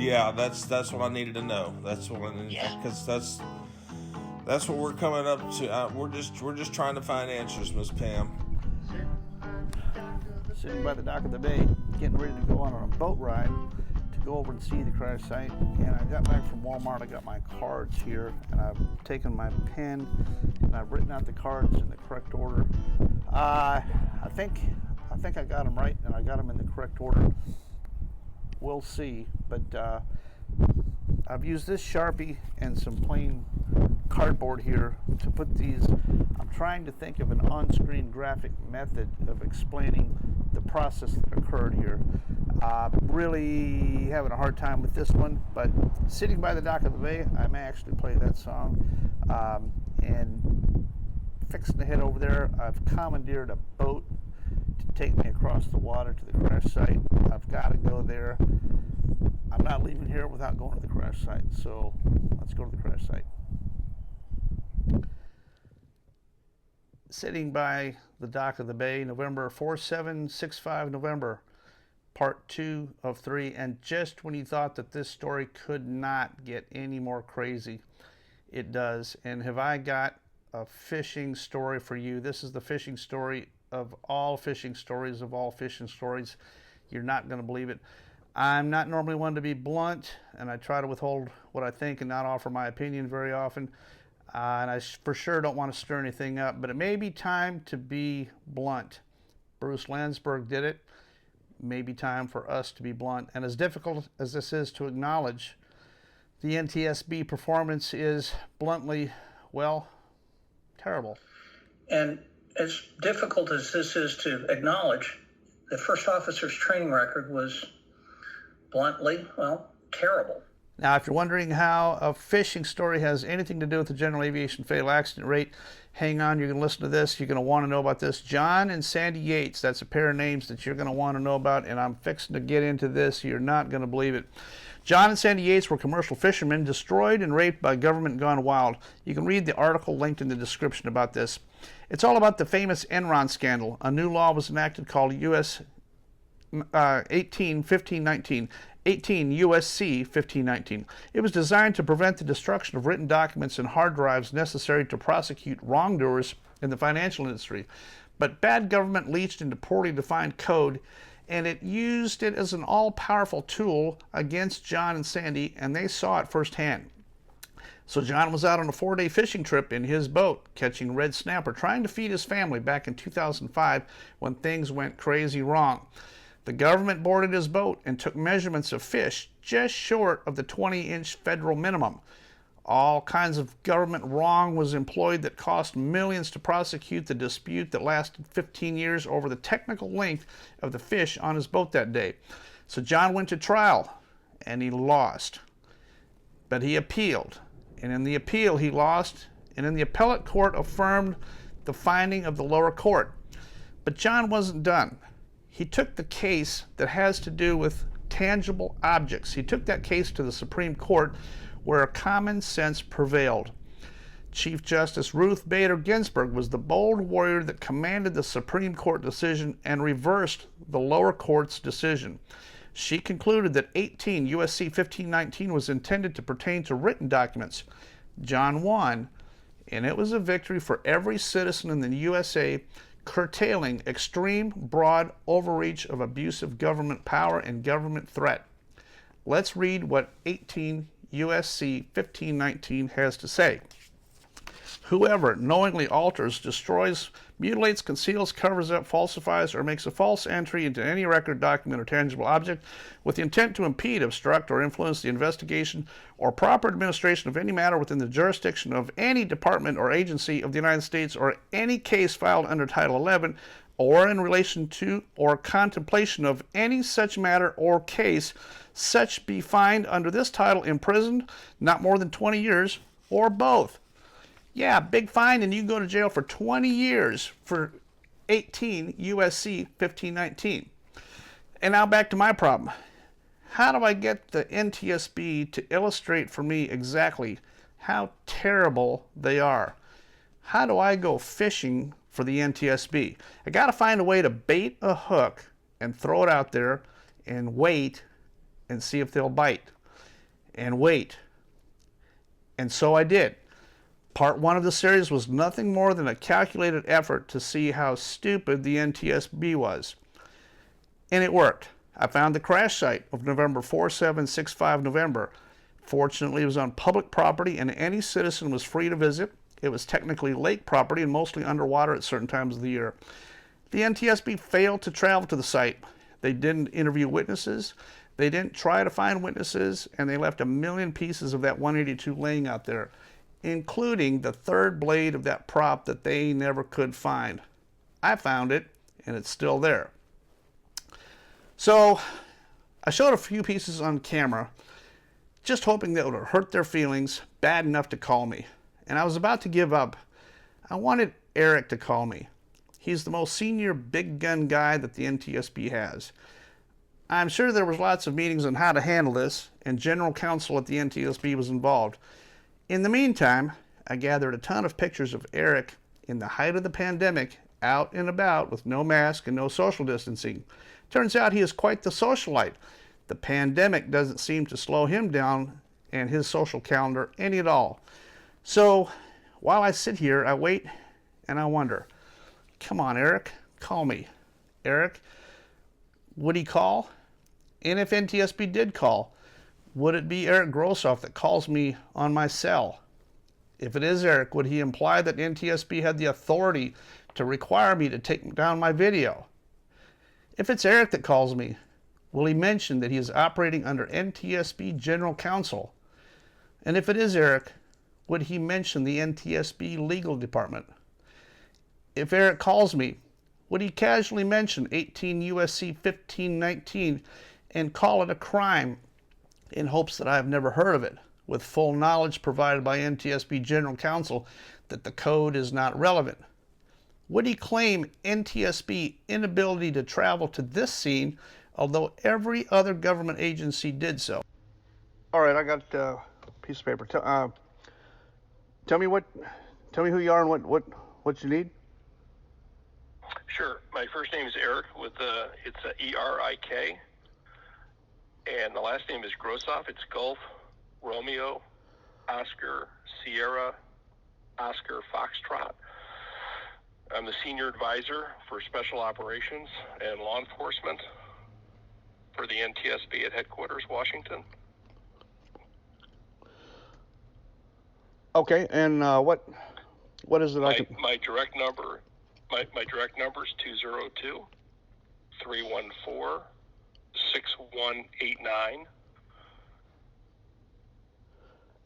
Yeah, that's what I needed to know. That's what I needed, because that's what we're coming up to. We're just trying to find answers, Miss Pam. Sitting by the dock of the bay, getting ready to go on a boat ride to go over and see the crash site. And I got back from Walmart. I got my cards here, and I've taken my pen and I've written out the cards in the correct order. I think I got them right, and I got them in the correct order. We'll see, but I've used this Sharpie and some plain cardboard here to put these. I'm trying to think of an on-screen graphic method of explaining the process that occurred here. Really having a hard time with this one, but sitting by the dock of the bay, I may actually play that song. And fixing to head over there, I've commandeered a boat to take me across the water to the crash site. I've got to go there. I'm not leaving here without going to the crash site, so let's go to the crash site. Sitting by the dock of the bay, November 4765 November, part 2 of 3, and just when you thought that this story could not get any more crazy, it does. And have I got a fishing story for you? This is the fishing story of all fishing stories of all fishing stories. You're not going to believe it. I'm not normally one to be blunt, and I try to withhold what I think and not offer my opinion very often. And I for sure don't want to stir anything up, but it may be time to be blunt. Bruce Landsberg did it. It may be time for us to be blunt. And as difficult as this is to acknowledge, the NTSB performance is bluntly, well, terrible. And as difficult as this is to acknowledge, the first officer's training record was bluntly, well, terrible. Now, if you're wondering how a fishing story has anything to do with the general aviation fatal accident rate, hang on, you're going to listen to this. You're going to want to know about this. John and Sandy Yates, that's a pair of names that you're going to want to know about, and I'm fixing to get into this. You're not going to believe it. John and Sandy Yates were commercial fishermen destroyed and raped by government gone wild. You can read the article linked in the description about this. It's all about the famous Enron scandal. A new law was enacted called U.S. 18 U.S.C. 1519. It was designed to prevent the destruction of written documents and hard drives necessary to prosecute wrongdoers in the financial industry. But bad government leached into poorly defined code, and it used it as an all-powerful tool against John and Sandy, and they saw it firsthand. So John was out on a 4-day fishing trip in his boat, catching red snapper, trying to feed his family back in 2005 when things went crazy wrong. The government boarded his boat and took measurements of fish just short of the 20-inch federal minimum. All kinds of government wrong was employed that cost millions to prosecute the dispute that lasted 15 years over the technical length of the fish on his boat that day. So John went to trial, and he lost. But he appealed, and in the appeal he lost, and in the appellate court affirmed the finding of the lower court. But John wasn't done. He took the case that has to do with tangible objects. He took that case to the Supreme Court, where common sense prevailed. Chief Justice Ruth Bader Ginsburg was the bold warrior that commanded the Supreme Court decision and reversed the lower court's decision. She concluded that 18 U.S.C. 1519 was intended to pertain to written documents. John won, and it was a victory for every citizen in the USA, curtailing extreme, broad overreach of abusive government power and government threat. Let's read what 18 U.S.C. 1519 has to say. Whoever knowingly alters, destroys, mutilates, conceals, covers up, falsifies, or makes a false entry into any record, document, or tangible object with the intent to impede, obstruct, or influence the investigation or proper administration of any matter within the jurisdiction of any department or agency of the United States or any case filed under Title 11 or in relation to or contemplation of any such matter or case, such be fined under this title imprisoned not more than 20 years or both. Yeah, big fine, and you can go to jail for 20 years for 18 U.S.C. 1519. And now back to my problem. How do I get the NTSB to illustrate for me exactly how terrible they are? How do I go fishing for the NTSB? I got to find a way to bait a hook and throw it out there and wait and see if they'll bite. and wait. And so I did. Part 1 of the series was nothing more than a calculated effort to see how stupid the NTSB was. And it worked. I found the crash site of November 4765 November. Fortunately, it was on public property and any citizen was free to visit. It was technically lake property and mostly underwater at certain times of the year. The NTSB failed to travel to the site. They didn't interview witnesses. They didn't try to find witnesses, and they left a million pieces of that 182 laying out there, including the third blade of that prop that they never could find. I found it, and it's still there. So I showed a few pieces on camera, just hoping that it would hurt their feelings bad enough to call me. And I was about to give up. I wanted Eric to call me. He's the most senior big gun guy that the NTSB has. I'm sure there was lots of meetings on how to handle this, and general counsel at the NTSB was involved. In the meantime, I gathered a ton of pictures of Eric in the height of the pandemic, out and about with no mask and no social distancing. Turns out he is quite the socialite. The pandemic doesn't seem to slow him down and his social calendar any at all. So while I sit here, I wait and I wonder, come on, Eric, call me. Eric, would he call? And if NTSB did call, would it be Eric Grossoff that calls me on my cell? If it is Eric, would he imply that NTSB had the authority to require me to take down my video? If it's Eric that calls me, will he mention that he is operating under NTSB General Counsel? And if it is Eric, would he mention the NTSB Legal Department? If Eric calls me, would he casually mention 18 U.S.C. 1519 and call it a crime in hopes that I have never heard of it, with full knowledge provided by NTSB General Counsel that the code is not relevant? Would he claim NTSB inability to travel to this scene, although every other government agency did so? All right, I got a piece of paper. Tell me who you are and what you need. Sure. My first name is Eric with it's E-R-I-K, and the last name is Grossoff. It's Golf, Romeo, Oscar, Sierra, Oscar, Foxtrot. I'm the senior advisor for special operations and law enforcement for the NTSB at headquarters, Washington. Okay, and what is it? My direct number. My direct number is 202-314-6189.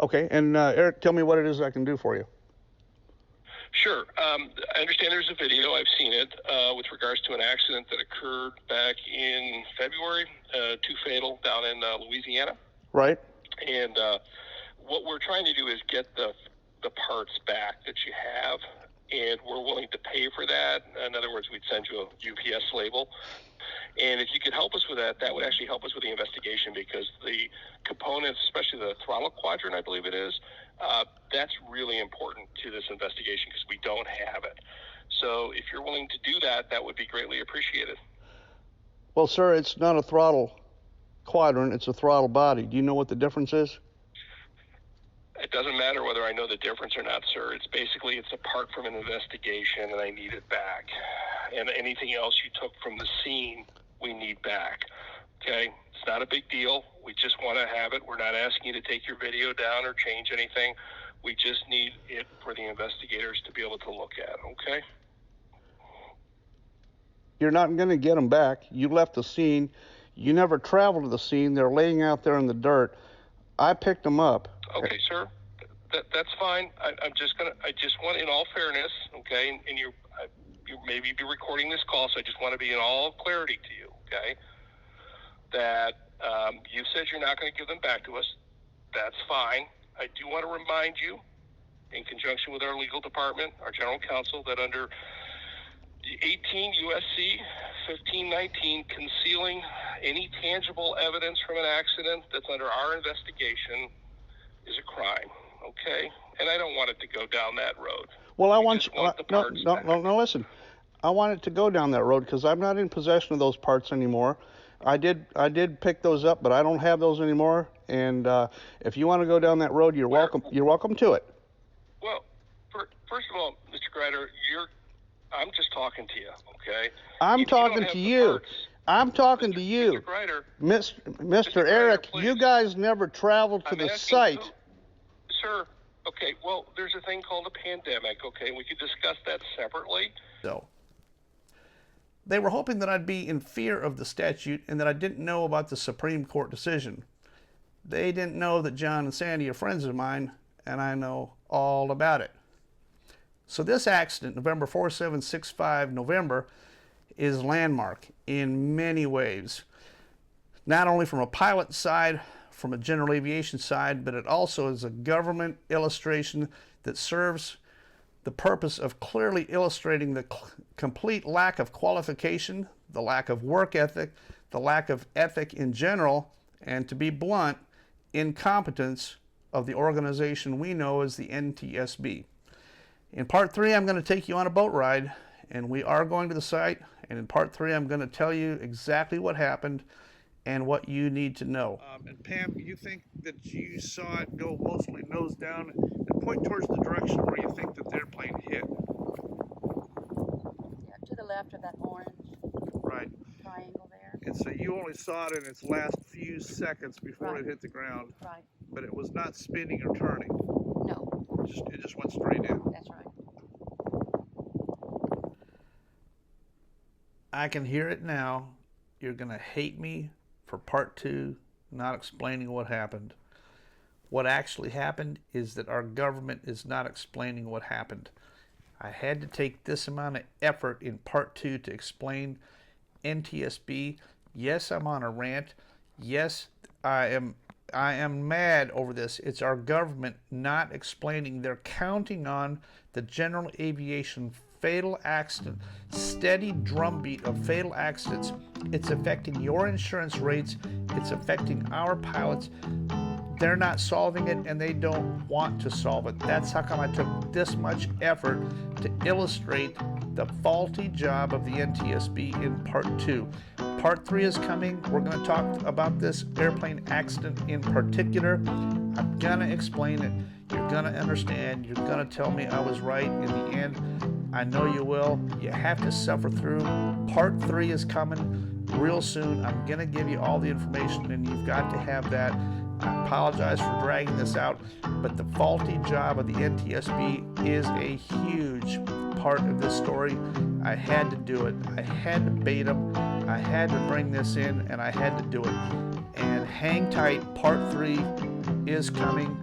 Okay, and Eric, tell me what it is I can do for you. Sure. I understand there's a video. I've seen it with regards to an accident that occurred back in February, too fatal, down in Louisiana. Right. And what we're trying to do is get the parts back that you have, and we're willing to pay for that. In other words, we'd send you a UPS label. And if you could help us with that, that would actually help us with the investigation, because the components, especially the throttle quadrant, I believe it is, that's really important to this investigation because we don't have it. So if you're willing to do that, that would be greatly appreciated. Well, sir, it's not a throttle quadrant, it's a throttle body. Do you know what the difference is? It doesn't matter whether I know the difference or not, sir. It's apart from an investigation, and I need it back. And anything else you took from the scene, we need back. Okay? It's not a big deal. We just want to have it. We're not asking you to take your video down or change anything. We just need it for the investigators to be able to look at, okay? You're not going to get them back. You left the scene. You never traveled to the scene. They're laying out there in the dirt. I picked them up. Okay, sir. That's fine. I just want, in all fairness, okay, and you maybe be recording this call, so I just want to be in all clarity to you, okay, that you said you're not going to give them back to us. That's fine. I do want to remind you, in conjunction with our legal department, our general counsel, that under 18 U.S.C. 1519, concealing any tangible evidence from an accident that's under our investigation is a crime, okay? And I don't want it to go down that road. Well, no, listen. I want it to go down that road because I'm not in possession of those parts anymore. I did pick those up, but I don't have those anymore. And if you want to go down that road, you're welcome. You're welcome to it. Well, first of all, Mr. Greider, I'm just talking to you, okay? I'm talking to you. I'm talking to you. Mr. Greider. Mr. Eric, you guys never traveled to the site. Sir, okay, well, there's a thing called a pandemic, okay? We could discuss that separately. So, they were hoping that I'd be in fear of the statute and that I didn't know about the Supreme Court decision. They didn't know that John and Sandy are friends of mine, and I know all about it. So this accident, November 4765, November, is landmark in many ways. Not only from a pilot side, from a general aviation side, but it also is a government illustration that serves the purpose of clearly illustrating the complete lack of qualification, the lack of work ethic, the lack of ethic in general, and to be blunt, incompetence of the organization we know as the NTSB. In part 3, I'm going to take you on a boat ride, and we are going to the site, and in part 3, I'm going to tell you exactly what happened and what you need to know. And Pam, you think that you saw it go mostly nose down and point towards the direction where you think that the airplane hit? Yeah, to the left of that orange triangle there. And so you only saw it in its last few seconds before it hit the ground. Right. But it was not spinning or turning. No. It just went straight in. That's right. I can hear it now. You're going to hate me for part 2, not explaining what happened. What actually happened is that our government is not explaining what happened. I had to take this amount of effort in part 2 to explain NTSB. Yes, I'm on a rant. Yes, I am mad over this. It's our government not explaining. They're counting on the general aviation fatal accident, steady drumbeat of fatal accidents. It's affecting your insurance rates. It's affecting our pilots. They're not solving it, and they don't want to solve it. That's how come I took this much effort to illustrate the faulty job of the NTSB in part 2. Part 3 is coming. We're going to talk about this airplane accident in particular. I'm going to explain it. You're going to understand. You're going to tell me I was right in the end. I know you will. You have to suffer through. Part 3 is coming real soon. I'm going to give you all the information, and you've got to have that. I apologize for dragging this out, but the faulty job of the NTSB is a huge part of this story. I had to do it. I had to bait them. I had to bring this in, and I had to do it. And hang tight. Part 3 is coming.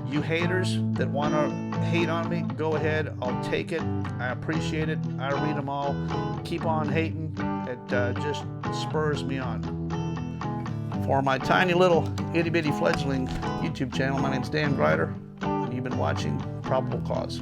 You haters that want to hate on me, go ahead. I'll take it. I appreciate it. I read them all. Keep on hating. It just spurs me on. For my tiny little itty-bitty fledgling YouTube channel, my name's Dan Greider, and you've been watching Probable Cause.